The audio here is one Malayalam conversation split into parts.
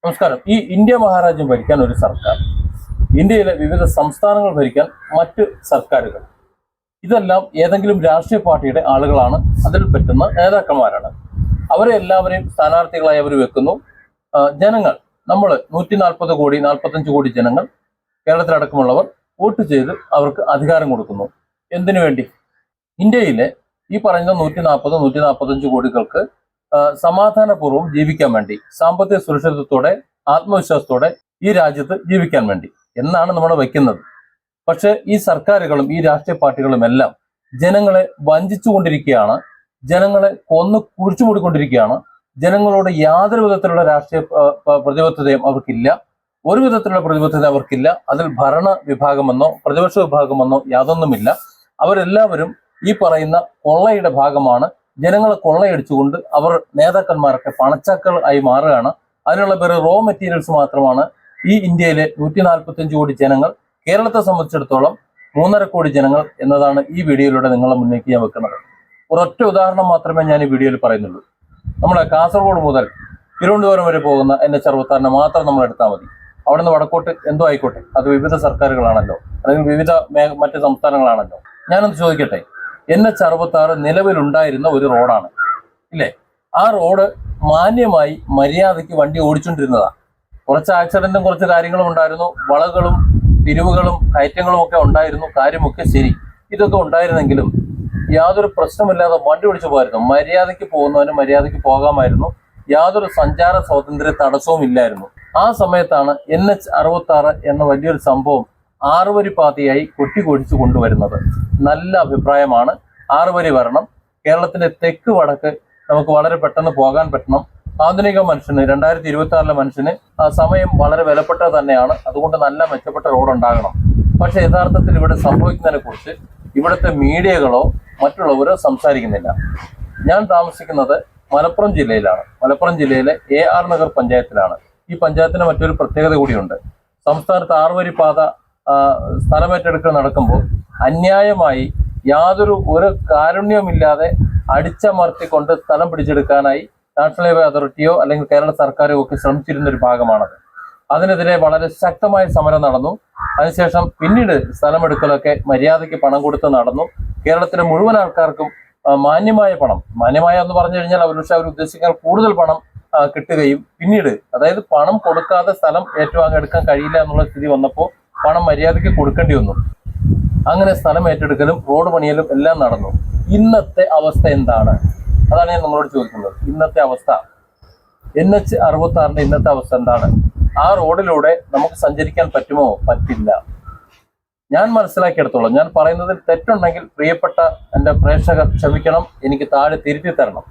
നമസ്കാരം. ഈ ഇന്ത്യ മഹാരാജ്യം ഭരിക്കാൻ ഒരു സർക്കാർ, ഇന്ത്യയിലെ വിവിധ സംസ്ഥാനങ്ങൾ ഭരിക്കാൻ മറ്റ് സർക്കാരുകൾ, ഇതെല്ലാം ഏതെങ്കിലും രാഷ്ട്രീയ പാർട്ടിയുടെ ആളുകളാണ്, അതിൽ പറ്റുന്ന നേതാക്കന്മാരാണ്. അവരെ എല്ലാവരെയും സ്ഥാനാർത്ഥികളായി അവർ വെക്കുന്നു. ജനങ്ങൾ, നമ്മൾ 140 കോടി 45 കോടി ജനങ്ങൾ കേരളത്തിലടക്കമുള്ളവർ വോട്ട് ചെയ്ത് അവർക്ക് അധികാരം കൊടുക്കുന്നു. എന്തിനു വേണ്ടി? ഇന്ത്യയിലെ ഈ പറയുന്ന 140-145 കോടികൾക്ക് സമാധാനപൂർവ്വം ജീവിക്കാൻ വേണ്ടി, സാമ്പത്തിക സുരക്ഷിതത്വത്തോടെ ആത്മവിശ്വാസത്തോടെ ഈ രാജ്യത്ത് ജീവിക്കാൻ വേണ്ടി എന്നാണ് നമ്മൾ വയ്ക്കുന്നത്. പക്ഷെ ഈ സർക്കാരുകളും ഈ രാഷ്ട്രീയ പാർട്ടികളും എല്ലാം ജനങ്ങളെ വഞ്ചിച്ചുകൊണ്ടിരിക്കുകയാണ്, ജനങ്ങളെ കൊന്നു കുഴിച്ചുമൂടിക്കൊണ്ടിരിക്കുകയാണ്. ജനങ്ങളോട് യാതൊരു വിധത്തിലുള്ള രാഷ്ട്രീയ പ്രതിബദ്ധതയും അവർക്കില്ല, ഒരു വിധത്തിലുള്ള പ്രതിബദ്ധത അവർക്കില്ല. അതിൽ ഭരണ വിഭാഗമെന്നോ പ്രതിപക്ഷ വിഭാഗമെന്നോ യാതൊന്നുമില്ല. അവരെല്ലാവരും ഈ പറയുന്ന കൊള്ളയുടെ ഭാഗമാണ്. ജനങ്ങളെ കൊള്ളയടിച്ചുകൊണ്ട് അവർ നേതാക്കന്മാരൊക്കെ പണച്ചാക്കൾ ആയി മാറുകയാണ്. അതിനുള്ള വേറെ റോ മെറ്റീരിയൽസ് മാത്രമാണ് ഈ ഇന്ത്യയിലെ 145 കോടി ജനങ്ങൾ. കേരളത്തെ സംബന്ധിച്ചിടത്തോളം 3.5 കോടി ജനങ്ങൾ എന്നതാണ് ഈ വീഡിയോയിലൂടെ നിങ്ങളെ മുന്നിലേക്ക് ഞാൻ വെക്കുന്നത്. ഒരൊറ്റ ഉദാഹരണം മാത്രമേ ഞാൻ ഈ വീഡിയോയിൽ പറയുന്നുള്ളൂ. നമ്മളെ കാസർഗോഡ് മുതൽ തിരുവനന്തപുരം വരെ പോകുന്ന NH-66 മാത്രം നമ്മൾ എടുത്താൽ മതി. അവിടെ നിന്ന് വടക്കോട്ട് എന്തോ ആയിക്കോട്ടെ, അത് വിവിധ സർക്കാരുകളാണല്ലോ, അല്ലെങ്കിൽ വിവിധ മറ്റ് സംസ്ഥാനങ്ങളാണല്ലോ. ഞാനൊന്ന് ചോദിക്കട്ടെ, NH-66 നിലവിലുണ്ടായിരുന്ന ഒരു റോഡാണ് ഇല്ലേ? ആ റോഡ് മാന്യമായി മര്യാദയ്ക്ക് വണ്ടി ഓടിച്ചുകൊണ്ടിരുന്നതാണ്. കുറച്ച് ആക്സിഡന്റും കുറച്ച് കാര്യങ്ങളും ഉണ്ടായിരുന്നു, വളകളും തിരിവുകളും കയറ്റങ്ങളും ഒക്കെ ഉണ്ടായിരുന്നു. കാര്യമൊക്കെ ശരി, ഇതൊക്കെ ഉണ്ടായിരുന്നെങ്കിലും യാതൊരു പ്രശ്നമില്ലാതെ വണ്ടി ഓടിച്ചു പോയിരുന്നു. മര്യാദയ്ക്ക് പോകുന്നവന് മര്യാദയ്ക്ക് പോകാമായിരുന്നു. യാതൊരു സഞ്ചാര സ്വാതന്ത്ര്യ തടസ്സവും ഇല്ലായിരുന്നു. ആ സമയത്താണ് NH-66 എന്ന വലിയൊരു സംഭവം 6 വരി പാതയായി കൊട്ടിക്കൊഴിച്ചു കൊണ്ടുവരുന്നത്. നല്ല അഭിപ്രായമാണ്. 6 വരി വരണം. കേരളത്തിന്റെ തെക്ക് വടക്ക് നമുക്ക് വളരെ പെട്ടെന്ന് പോകാൻ പറ്റണം. ആധുനിക മനുഷ്യന്, 2026 മനുഷ്യന് ആ സമയം വളരെ വിലപ്പെട്ടത് തന്നെയാണ്. അതുകൊണ്ട് നല്ല മെച്ചപ്പെട്ട റോഡ് ഉണ്ടാകണം. പക്ഷെ യഥാർത്ഥത്തിൽ ഇവിടെ സംഭവിക്കുന്നതിനെ കുറിച്ച് ഇവിടുത്തെ മീഡിയകളോ മറ്റുള്ളവരോ സംസാരിക്കുന്നില്ല. ഞാൻ താമസിക്കുന്നത് മലപ്പുറം ജില്ലയിലാണ്. മലപ്പുറം ജില്ലയിലെ AR നഗർ പഞ്ചായത്തിലാണ്. ഈ പഞ്ചായത്തിന് മറ്റൊരു പ്രത്യേകത കൂടിയുണ്ട്. സംസ്ഥാനത്ത് 6 വരി പാത സ്ഥലമേറ്റെടുക്കൽ നടക്കുമ്പോൾ അന്യായമായി ഒരു കാരുണ്യവുമില്ലാതെ അടിച്ചമർത്തിക്കൊണ്ട് സ്ഥലം പിടിച്ചെടുക്കാനായി നാഷണൽ ഹൈവേ അതോറിറ്റിയോ അല്ലെങ്കിൽ കേരള സർക്കാരോ ഒക്കെ ശ്രമിച്ചിരുന്ന ഒരു ഭാഗമാണത്. അതിനെതിരെ വളരെ ശക്തമായ സമരം നടന്നു. അതിനുശേഷം പിന്നീട് സ്ഥലമെടുക്കലൊക്കെ മര്യാദയ്ക്ക് പണം കൊടുത്ത് നടന്നു. കേരളത്തിലെ മുഴുവൻ ആൾക്കാർക്കും മാന്യമായ പണം, മാന്യമായ എന്ന് പറഞ്ഞു കഴിഞ്ഞാൽ അവർ ഉദ്ദേശിക്കാൻ കൂടുതൽ പണം കിട്ടുകയും പിന്നീട്, അതായത് പണം കൊടുക്കാതെ സ്ഥലം ഏറ്റുവാങ്ങെടുക്കാൻ കഴിയില്ല എന്നുള്ള സ്ഥിതി വന്നപ്പോൾ പണം മര്യാദയ്ക്ക് കൊടുക്കേണ്ടി വന്നു. അങ്ങനെ സ്ഥലം ഏറ്റെടുക്കലും റോഡ് പണിയലും എല്ലാം നടന്നു. ഇന്നത്തെ അവസ്ഥ എന്താണ്? അതാണ് ഞാൻ നമ്മളോട് ചോദിക്കുന്നത്. ഇന്നത്തെ അവസ്ഥ, NH-66 ഇന്നത്തെ അവസ്ഥ എന്താണ്? ആ റോഡിലൂടെ നമുക്ക് സഞ്ചരിക്കാൻ പറ്റുമോ? പറ്റില്ല. ഞാൻ മനസ്സിലാക്കിയെടുത്തോളാം. ഞാൻ പറയുന്നതിൽ തെറ്റുണ്ടെങ്കിൽ പ്രിയപ്പെട്ട എൻ്റെ പ്രേക്ഷകർ ക്ഷമിക്കണം, എനിക്ക് താഴെ തിരുത്തി തരണം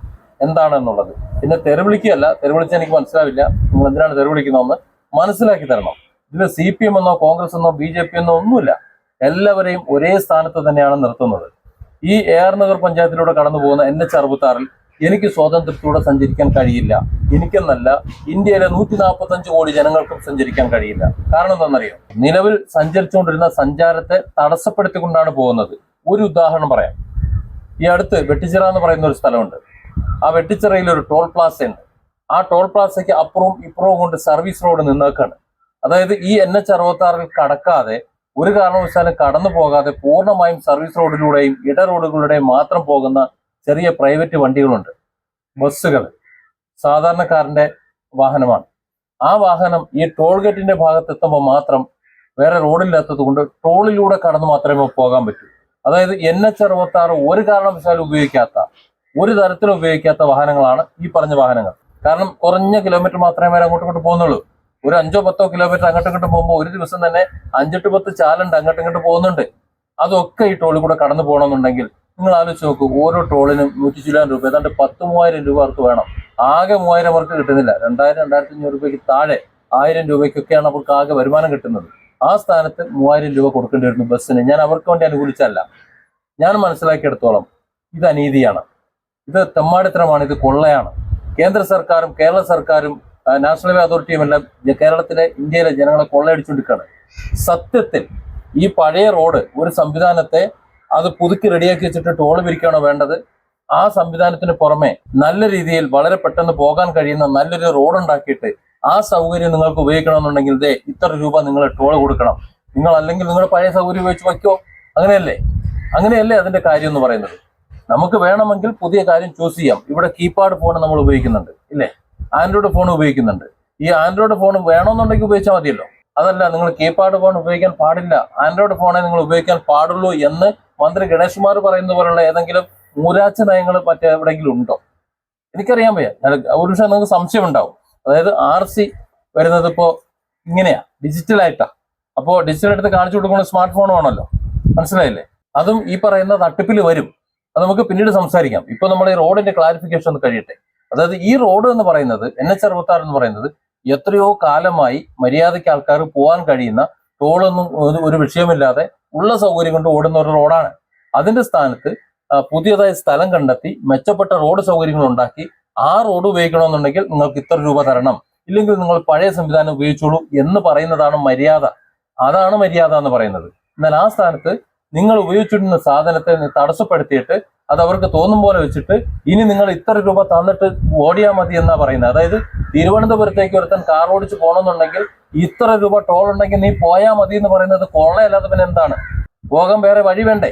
എന്താണെന്നുള്ളത്. പിന്നെ തെരുവിളിക്കുകയല്ല, തെരുവിളിച്ചാൽ എനിക്ക് മനസ്സിലാവില്ല നിങ്ങൾ എന്തിനാണ് തെരുവിളിക്കുന്നതെന്ന് മനസ്സിലാക്കി തരണം. ഇതിൽ CPM എന്നോ കോൺഗ്രസ് എന്നോ BJP എന്നോ ഒന്നുമില്ല. എല്ലാവരെയും ഒരേ സ്ഥാനത്ത് തന്നെയാണ് നിർത്തുന്നത്. ഈ AR നഗർ പഞ്ചായത്തിലൂടെ കടന്നു പോകുന്ന NH-66 എനിക്ക് സ്വാതന്ത്ര്യത്തോടെ സഞ്ചരിക്കാൻ കഴിയില്ല. എനിക്കെന്നല്ല, ഇന്ത്യയിലെ 145 കോടി ജനങ്ങൾക്കും സഞ്ചരിക്കാൻ കഴിയില്ല. കാരണം എന്താണെന്നറിയോ? നിലവിൽ സഞ്ചരിച്ചുകൊണ്ടിരുന്ന സഞ്ചാരത്തെ തടസ്സപ്പെടുത്തിക്കൊണ്ടാണ് പോകുന്നത്. ഒരു ഉദാഹരണം പറയാം. ഈ അടുത്ത് വെട്ടിച്ചിറ എന്ന് പറയുന്ന ഒരു സ്ഥലമുണ്ട്. ആ വെട്ടിച്ചിറയിൽ ഒരു ടോൾ പ്ലാസ ഉണ്ട്. ആ ടോൾ പ്ലാസയ്ക്ക് അപ്പുറവും ഇപ്പുറവും കൊണ്ട് സർവീസ് റോഡ് നിന്നേക്കാണ്. അതായത് ഈ NH-66 കടക്കാതെ, ഒരു കാരണവശാലും കടന്നു പോകാതെ പൂർണ്ണമായും സർവീസ് റോഡിലൂടെയും ഇട റോഡുകളുടെയും മാത്രം പോകുന്ന ചെറിയ പ്രൈവറ്റ് വണ്ടികളുണ്ട്, ബസ്സുകൾ. സാധാരണക്കാരന്റെ വാഹനമാണ്. ആ വാഹനം ഈ ടോൾ ഗേറ്റിന്റെ ഭാഗത്തെത്തുമ്പോൾ മാത്രം, വേറെ റോഡില്ലാത്തത് കൊണ്ട് ടോളിലൂടെ കടന്നു മാത്രമേ പോകാൻ പറ്റൂ. അതായത് NH-66 ഒരു കാരണവശാലും ഉപയോഗിക്കാത്ത, ഒരു തരത്തിലും ഉപയോഗിക്കാത്ത വാഹനങ്ങളാണ് ഈ പറഞ്ഞ വാഹനങ്ങൾ. കാരണം കുറഞ്ഞ കിലോമീറ്റർ മാത്രമേ അങ്ങോട്ടും ഇങ്ങോട്ട് പോകുന്നുള്ളൂ. ഒരു 5-10 കിലോമീറ്റർ അങ്ങോട്ടും ഇങ്ങോട്ട് പോകുമ്പോൾ ഒരു ദിവസം തന്നെ 5-10 ചാലുണ്ട് അങ്ങോട്ടും ഇങ്ങോട്ട് പോകുന്നുണ്ട്. അതൊക്കെ ഈ ടോളിൽ കൂടെ കടന്നു പോകണമെന്നുണ്ടെങ്കിൽ നിങ്ങൾ ആലോചിച്ച് നോക്കൂ. ഓരോ ടോളിനും 100 ചില്ലാൻ രൂപ, ഏതാണ്ട് 10,000-3,000 രൂപ അവർക്ക് വേണം. ആകെ 3,000 അവർക്ക് കിട്ടുന്നില്ല. 2,000-2,500 രൂപയ്ക്ക് താഴെ 1,000 രൂപയ്ക്കൊക്കെയാണ് അവർക്ക് ആകെ വരുമാനം കിട്ടുന്നത്. ആ സ്ഥാനത്ത് 3,000 രൂപ കൊടുക്കേണ്ടി വരുന്നു ബസ്സിന്. ഞാൻ അവർക്ക് വേണ്ടി അനുകൂലിച്ചല്ല. ഞാൻ മനസ്സിലാക്കിയെടുത്തോളം ഇത് അനീതിയാണ്, ഇത് തെമ്മാടിത്തരമാണ്, ഇത് കൊള്ളയാണ്. കേന്ദ്ര സർക്കാരും കേരള സർക്കാരും നാഷണൽ ഹൈവേ അതോറിറ്റിയും എല്ലാം ഇന്ത്യയിലെ ജനങ്ങളെ കൊള്ളയടിച്ചുകൊണ്ടിരിക്കുകയാണ്. സത്യത്തിൽ ഈ പഴയ റോഡ്, ഒരു സംവിധാനത്തെ അത് പുതുക്കി റെഡിയാക്കി വെച്ചിട്ട് ടോൾ പിരിക്കുകയാണോ വേണ്ടത്? ആ സംവിധാനത്തിന് പുറമെ നല്ല രീതിയിൽ വളരെ പെട്ടെന്ന് പോകാൻ കഴിയുന്ന നല്ലൊരു റോഡ് ഉണ്ടാക്കിയിട്ട് ആ സൗകര്യം നിങ്ങൾക്ക് ഉപയോഗിക്കണമെന്നുണ്ടെങ്കിൽ ഇത്ര രൂപ നിങ്ങൾ ടോൾ കൊടുക്കണം, നിങ്ങൾ അല്ലെങ്കിൽ നിങ്ങൾ പഴയ സൗകര്യം ഉപയോഗിച്ച് വയ്ക്കോ. അങ്ങനെയല്ലേ അതിന്റെ കാര്യം എന്ന് പറയുന്നത്. നമുക്ക് വേണമെങ്കിൽ പുതിയ കാര്യം ചൂസ് ചെയ്യാം. ഇവിടെ കീപാഡ് ഫോൺ നമ്മൾ ഉപയോഗിക്കുന്നുണ്ട് ഇല്ലേ, ആൻഡ്രോയിഡ് ഫോൺ ഉപയോഗിക്കുന്നുണ്ട്. ഈ ആൻഡ്രോയിഡ് ഫോൺ വേണമെന്നുണ്ടെങ്കിൽ ഉപയോഗിച്ചാൽ മതിയല്ലോ. അതല്ല, നിങ്ങൾ കീപാഡ് ഫോൺ ഉപയോഗിക്കാൻ പാടില്ല, ആൻഡ്രോയിഡ് ഫോണെ നിങ്ങൾ ഉപയോഗിക്കാൻ പാടുള്ളൂ എന്ന് മന്ത്രി ഗണേഷ് കുമാർ പറയുന്ന പോലുള്ള ഏതെങ്കിലും മൂരാച്ച നയങ്ങൾ മറ്റെവിടെയെങ്കിലും ഉണ്ടോ? എനിക്കറിയാൻ വയ്യ. ഒരു പക്ഷേ നിങ്ങൾക്ക് സംശയം ഉണ്ടാവും. അതായത് RC വരുന്നത് ഇപ്പോൾ ഇങ്ങനെയാ, ഡിജിറ്റലായിട്ടാ. അപ്പോൾ ഡിജിറ്റലായിട്ട് കാണിച്ചു കൊടുക്കുന്ന സ്മാർട്ട് ഫോൺ ആണല്ലോ, മനസ്സിലായില്ലേ? അതും ഈ പറയുന്ന തട്ടിപ്പിൽ വരും. അത് നമുക്ക് പിന്നീട് സംസാരിക്കാം. ഇപ്പൊ നമ്മൾ ഈ റോഡിന്റെ ക്ലാരിഫിക്കേഷൻ ഒന്ന് കഴിയട്ടെ. അതായത് ഈ റോഡ് എന്ന് പറയുന്നത് NH66 എന്ന് പറയുന്നത് എത്രയോ കാലമായി മര്യാദയ്ക്ക് ആൾക്കാർ പോകാൻ കഴിയുന്ന, ടോളൊന്നും ഒരു വിഷയമില്ലാതെ ഉള്ള സൗകര്യം കൊണ്ട് ഓടുന്ന ഒരു റോഡാണ്. അതിന്റെ സ്ഥാനത്ത് പുതിയതായി സ്ഥലം കണ്ടെത്തി മെച്ചപ്പെട്ട റോഡ് സൗകര്യങ്ങൾ ഉണ്ടാക്കി ആ റോഡ് ഉപയോഗിക്കണമെന്നുണ്ടെങ്കിൽ നിങ്ങൾക്ക് ഇത്ര രൂപ തരണം, ഇല്ലെങ്കിൽ നിങ്ങൾ പഴയ സംവിധാനം ഉപയോഗിച്ചോളൂ എന്ന് പറയുന്നതാണ് മര്യാദ. അതാണ് മര്യാദ എന്ന് പറയുന്നത്. എന്നാൽ ആ സ്ഥാനത്ത് നിങ്ങൾ ഉപയോഗിച്ചിരുന്ന സാധനത്തെ തടസ്സപ്പെടുത്തിയിട്ട് അത് അവർക്ക് തോന്നും പോലെ വെച്ചിട്ട് ഇനി നിങ്ങൾ ഇത്ര രൂപ തന്നിട്ട് ഓടിയാൽ മതി എന്നാ പറയുന്നത്. അതായത് തിരുവനന്തപുരത്തേക്ക് ഒരുത്തൻ കാർ ഓടിച്ച് പോകണമെന്നുണ്ടെങ്കിൽ ഇത്ര രൂപ ടോൾ ഉണ്ടെങ്കിൽ നീ പോയാൽ മതി എന്ന് പറയുന്നത് കൊള്ളയല്ലാതെ പിന്നെ എന്താണ്? പോകാൻ വേറെ വഴി വേണ്ടേ?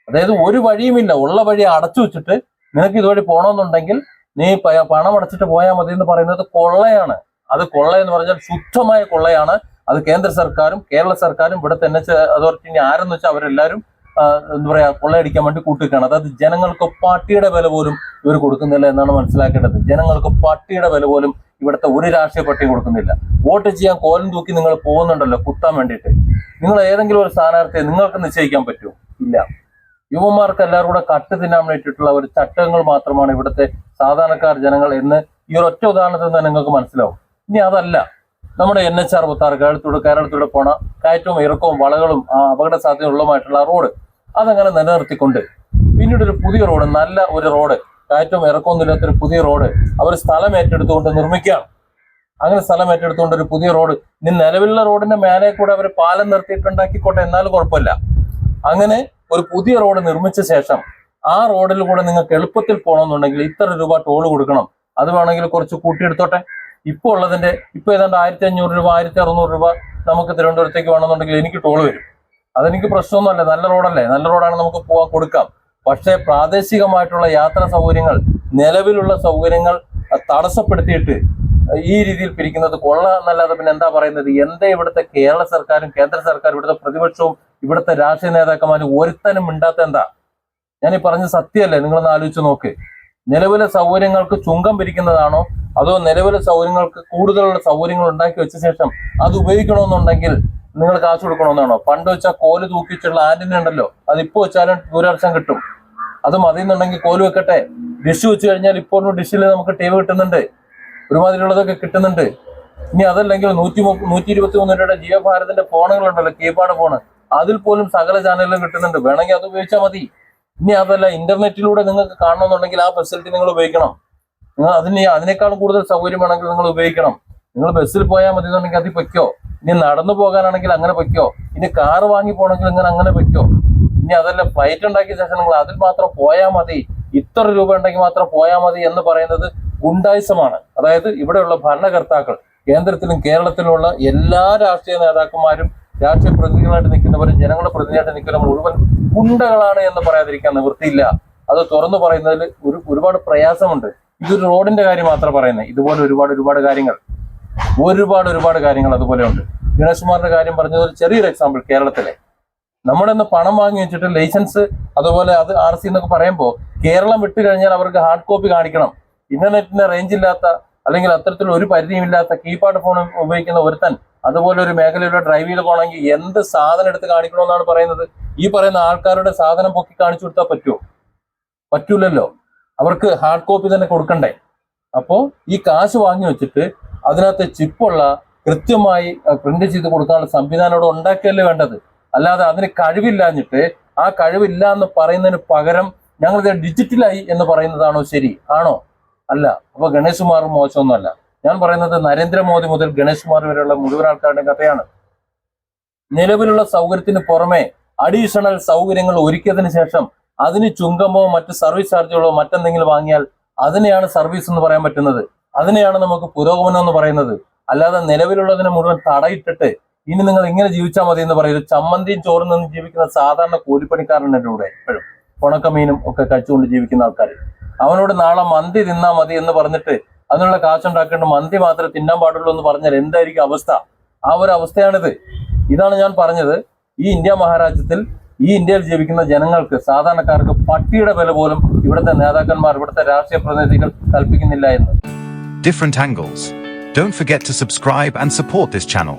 അതായത് ഒരു വഴിയുമില്ല, ഉള്ള വഴി അടച്ചു വെച്ചിട്ട് നിനക്ക് ഇതുവഴി പോകണമെന്നുണ്ടെങ്കിൽ നീ പണം അടച്ചിട്ട് പോയാൽ മതി എന്ന് പറയുന്നത് കൊള്ളയാണ്. അത് കൊള്ള എന്ന് പറഞ്ഞാൽ ശുദ്ധമായ കൊള്ളയാണ്. അത് കേന്ദ്ര സർക്കാരും കേരള സർക്കാരും ഇവിടുത്തെ NH അതോറിറ്റി ആരെന്ന് വെച്ചാൽ അവരെല്ലാവരും എന്താ പറയാ, കൊള്ളയടിക്കാൻ വേണ്ടി കൂട്ടിക്കാണ്. അതായത് ജനങ്ങൾക്ക് പട്ടിയുടെ വില പോലും ഇവർ കൊടുക്കുന്നില്ല എന്നാണ് മനസ്സിലാക്കേണ്ടത്. ജനങ്ങൾക്ക് പട്ടിയുടെ വില പോലും ഇവിടുത്തെ ഒരു രാഷ്ട്രീയ പട്ടിയും കൊടുക്കുന്നില്ല. വോട്ട് ചെയ്യാൻ കോലം തൂക്കി നിങ്ങൾ പോകുന്നുണ്ടല്ലോ കുത്താൻ വേണ്ടിയിട്ട്. നിങ്ങൾ ഏതെങ്കിലും ഒരു സ്ഥാനാർത്ഥിയെ നിങ്ങൾക്ക് നിശ്ചയിക്കാൻ പറ്റുമോ? ഇല്ല. യുവമാർക്ക് എല്ലാവരും കൂടെ കട്ട് തിന്നാൻ വേണ്ടിയിട്ടുള്ള ഒരു ചട്ടങ്ങൾ മാത്രമാണ് ഇവിടുത്തെ സാധാരണക്കാർ ജനങ്ങൾ എന്ന് ഈ ഒരു ഒറ്റ ഉദാഹരണത്തിൽ തന്നെ നിങ്ങൾക്ക് മനസ്സിലാവും. ഇനി അതല്ല, നമ്മുടെ NH66 കേരളത്തിലൂടെ പോണ കയറ്റവും ഇറക്കവും വളകളും അപകട സാധ്യതയുള്ളതുമായിട്ടുള്ള റോഡ് അതങ്ങനെ നിലനിർത്തിക്കൊണ്ട് പിന്നീട് ഒരു പുതിയ റോഡ്, നല്ല ഒരു റോഡ്, കയറ്റവും ഇറക്കവും ഇല്ലാത്തൊരു പുതിയ റോഡ് അവർ സ്ഥലം ഏറ്റെടുത്തുകൊണ്ട് നിർമ്മിക്കുകയാണ്. അങ്ങനെ സ്ഥലം ഏറ്റെടുത്തുകൊണ്ട് ഒരു പുതിയ റോഡ്, ഇനി നിലവിലുള്ള റോഡിന്റെ മേലെ കൂടെ അവർ പാലം നിർത്തിയിട്ടുണ്ടാക്കിക്കോട്ടെ, എന്നാലും കുഴപ്പമില്ല. അങ്ങനെ ഒരു പുതിയ റോഡ് നിർമ്മിച്ച ശേഷം ആ റോഡിൽ കൂടെ നിങ്ങൾക്ക് എളുപ്പത്തിൽ പോകണമെന്നുണ്ടെങ്കിൽ ഇത്ര രൂപ ടോൾ കൊടുക്കണം. അത് വേണമെങ്കിൽ കുറച്ച് കൂട്ടിയെടുത്തോട്ടെ. ഇപ്പോൾ ഉള്ളതിന്റെ ഏതാണ്ട് 1500 രൂപ 1600 രൂപ നമുക്ക് തിരുവനന്തപുരത്തേക്ക് വേണമെന്നുണ്ടെങ്കിൽ എനിക്ക് ടോൾ വരും. അതെനിക്ക് പ്രശ്നമൊന്നുമല്ല, നല്ല റോഡല്ലേ, നല്ല റോഡാണ്, നമുക്ക് പോകാൻ കൊടുക്കാം. പക്ഷേ പ്രാദേശികമായിട്ടുള്ള യാത്രാ സൗകര്യങ്ങൾ, നിലവിലുള്ള സൗകര്യങ്ങൾ തടസ്സപ്പെടുത്തിയിട്ട് ഈ രീതിയിൽ പിരിക്കുന്നത് കൊള്ള എന്നല്ലാതെ പിന്നെ എന്താ പറയുന്നത്? എന്താ ഇവിടുത്തെ കേരള സർക്കാരും കേന്ദ്ര സർക്കാരും ഇവിടുത്തെ പ്രതിപക്ഷവും ഇവിടുത്തെ രാഷ്ട്രീയ നേതാക്കന്മാരും ഒരുത്തനും മിണ്ടാത്ത എന്താ? ഞാൻ ഈ പറഞ്ഞ സത്യമല്ലേ? നിങ്ങളൊന്ന് ആലോചിച്ച് നോക്ക്. നിലവിലെ സൗകര്യങ്ങൾക്ക് ചുങ്കം പിരിക്കുന്നതാണോ അതോ നിലവിലെ സൗകര്യങ്ങൾക്ക് കൂടുതലുള്ള സൗകര്യങ്ങൾ ഉണ്ടാക്കി വെച്ച ശേഷം അത് ഉപയോഗിക്കണമെന്നുണ്ടെങ്കിൽ നിങ്ങൾ കാശ് കൊടുക്കണമെന്നാണോ? പണ്ട് വെച്ചാൽ കോല് തൂക്കിച്ചുള്ള ആന്റിന ഉണ്ടല്ലോ, അതിപ്പോ വെച്ചാലും ദൂരദർശനം കിട്ടും. അത് മതിയെന്നുണ്ടെങ്കിൽ കോല് വെക്കട്ടെ. ഡിഷ് വെച്ച് കഴിഞ്ഞാൽ ഇപ്പോൾ ഡിഷിൽ നമുക്ക് TV കിട്ടുന്നുണ്ട്, ഒരുമാതിരിയുള്ളതൊക്കെ കിട്ടുന്നുണ്ട്. ഇനി അതല്ലെങ്കിൽ 123 രൂപയുടെ ജിയോ ഭാരതിന്റെ ഫോണുകളുണ്ടല്ലോ, കീപാഡ് ഫോണ്, അതിൽ പോലും സകല ചാനലുകളും കിട്ടുന്നുണ്ട്. വേണമെങ്കിൽ അത് ഉപയോഗിച്ചാൽ മതി. ഇനി അതല്ല, ഇന്റർനെറ്റിലൂടെ നിങ്ങൾക്ക് കാണണമെന്നുണ്ടെങ്കിൽ ആ ഫെസിലിറ്റി നിങ്ങൾ ഉപയോഗിക്കണം. നിങ്ങൾ അതിനേക്കാളും കൂടുതൽ സൗകര്യം വേണമെങ്കിൽ നിങ്ങൾ ഉപയോഗിക്കണം. നിങ്ങൾ ബസ്സിൽ പോയാൽ മതി എന്നുണ്ടെങ്കിൽ അതിൽ പൊയ്ക്കോ. ഇനി നടന്നു പോകാനാണെങ്കിൽ അങ്ങനെ പൊയ്ക്കോ. ഇനി കാറ് വാങ്ങി പോകണമെങ്കിൽ നിങ്ങൾ അങ്ങനെ പൊയ്ക്കോ. ഇനി അതല്ല, ഫ്ലൈറ്റ് ഉണ്ടാക്കിയ ശേഷം നിങ്ങൾ അതിൽ മാത്രം പോയാൽ മതി, ഇത്ര രൂപ ഉണ്ടെങ്കിൽ മാത്രം പോയാൽ മതി എന്ന് പറയുന്നത് ഗുണ്ടായിസമാണ്. അതായത് ഇവിടെയുള്ള ഭരണകർത്താക്കൾ, കേന്ദ്രത്തിലും കേരളത്തിലുമുള്ള എല്ലാ രാഷ്ട്രീയ നേതാക്കന്മാരും രാഷ്ട്രീയ പ്രതിനിധികളായിട്ട് നിൽക്കുന്നവരും ജനങ്ങളുടെ പ്രതിനിധിയായിട്ട് നിൽക്കുന്ന മുഴുവൻ ഗുണ്ടകളാണ് എന്ന് പറയാതിരിക്കാൻ നിവൃത്തിയില്ല. അത് തുറന്നു പറയുന്നതിൽ ഒരുപാട് പ്രയാസമുണ്ട്. ഇതൊരു റോഡിന്റെ കാര്യം മാത്രം പറയുന്നത്, ഇതുപോലെ ഒരുപാട് കാര്യങ്ങൾ അതുപോലെ ഉണ്ട്. ഗണേഷ് കുമാറിന്റെ കാര്യം പറഞ്ഞത് ഒരു ചെറിയൊരു എക്സാമ്പിൾ. കേരളത്തിലെ നമ്മുടെ ഒന്ന് പണം വാങ്ങി വെച്ചിട്ട് ലൈസൻസ് അതുപോലെ അത് RC എന്നൊക്കെ പറയുമ്പോൾ കേരളം വിട്ടു കഴിഞ്ഞാൽ അവർക്ക് ഹാർഡ് കോപ്പി കാണിക്കണം. ഇന്റർനെറ്റിന്റെ റേഞ്ച് ഇല്ലാത്ത അല്ലെങ്കിൽ അത്തരത്തിലുള്ള ഒരു പരിധിയുമില്ലാത്ത കീപാഡ് ഫോൺ ഉപയോഗിക്കുന്ന ഒരുത്തൻ അതുപോലെ ഒരു മേഖലയിലൂടെ ഡ്രൈവ് ചെയ്ത് പോകണമെങ്കിൽ എന്ത് സാധനം എടുത്ത് കാണിക്കണമെന്നാണ് പറയുന്നത്? ഈ പറയുന്ന ആൾക്കാരുടെ സാധനം പൊക്കി കാണിച്ചു കൊടുത്താൽ പറ്റുമോ? പറ്റൂലല്ലോ. അവർക്ക് ഹാർഡ് കോപ്പി തന്നെ കൊടുക്കണ്ടേ? അപ്പോൾ ഈ കാശ് വാങ്ങി വെച്ചിട്ട് അതിനകത്ത് ചിപ്പുള്ള കൃത്യമായി പ്രിന്റ് ചെയ്ത് കൊടുക്കാനുള്ള സംവിധാനം ഇവിടെ ഉണ്ടാക്കിയല്ലേ വേണ്ടത്. അല്ലാതെ അതിന് കഴിവില്ലാഞ്ഞിട്ട് ആ കഴിവില്ല എന്ന് പറയുന്നതിന് പകരം ഞങ്ങളിത് ഡിജിറ്റലായി എന്ന് പറയുന്നതാണോ ശരി? ആണോ? അല്ല. അപ്പൊ ഗണേഷ് കുമാർ മോശമൊന്നുമല്ല. ഞാൻ പറയുന്നത് നരേന്ദ്രമോദി മുതൽ ഗണേഷ് കുമാർ വരെയുള്ള മുഴുവൻ ആൾക്കാരുടെ കഥയാണ്. നിലവിലുള്ള സൗകര്യത്തിന് പുറമെ അഡീഷണൽ സൗകര്യങ്ങൾ ഒരുക്കിയതിനു ശേഷം അതിന് ചുങ്കമോ മറ്റ് സർവീസ് ചാർജുകളോ മറ്റെന്തെങ്കിലും വാങ്ങിയാൽ അതിനെയാണ് സർവീസ് എന്ന് പറയാൻ പറ്റുന്നത്. അതിനെയാണ് നമുക്ക് പുരോഗമനം എന്ന് പറയുന്നത്. അല്ലാതെ നിലവിലുള്ളതിനെ മുഴുവൻ തടയിട്ടിട്ട് ഇനി നിങ്ങൾ ഇങ്ങനെ ജീവിച്ചാൽ മതി എന്ന് പറയുന്നത് ചമ്മന്തിയും ചോറും നിന്ന് ജീവിക്കുന്ന സാധാരണ കൂലിപ്പണിക്കാരൻ്റെ കൂടെ എപ്പോഴും ഉണക്കമീനും ഒക്കെ കഴിച്ചുകൊണ്ട് ജീവിക്കുന്ന ആൾക്കാർ. അവനോട് നാളെ മന്തി തിന്നാ മതി എന്ന് പറഞ്ഞിട്ട് അതിനുള്ള കാശുണ്ടാക്കേണ്ട മന്തി മാത്രമേ തിന്നാൻ പാടുള്ളൂ എന്ന് പറഞ്ഞാൽ എന്തായിരിക്കും അവസ്ഥ? ആ ഒരു അവസ്ഥയാണിത്. ഇതാണ് ഞാൻ പറഞ്ഞത്, ഈ ഇന്ത്യ മഹാരാജ്യത്തിൽ ഈ ഇന്ത്യയിൽ ജീവിക്കുന്ന ജനങ്ങൾക്ക്, സാധാരണക്കാർക്ക് പട്ടിയുടെ വില പോലും ഇവിടുത്തെ നേതാക്കന്മാർ, ഇവിടുത്തെ രാഷ്ട്രീയ പ്രതിനിധികൾ കൽപ്പിക്കുന്നില്ല എന്ന്. Different angles. Don't forget to subscribe and support this channel.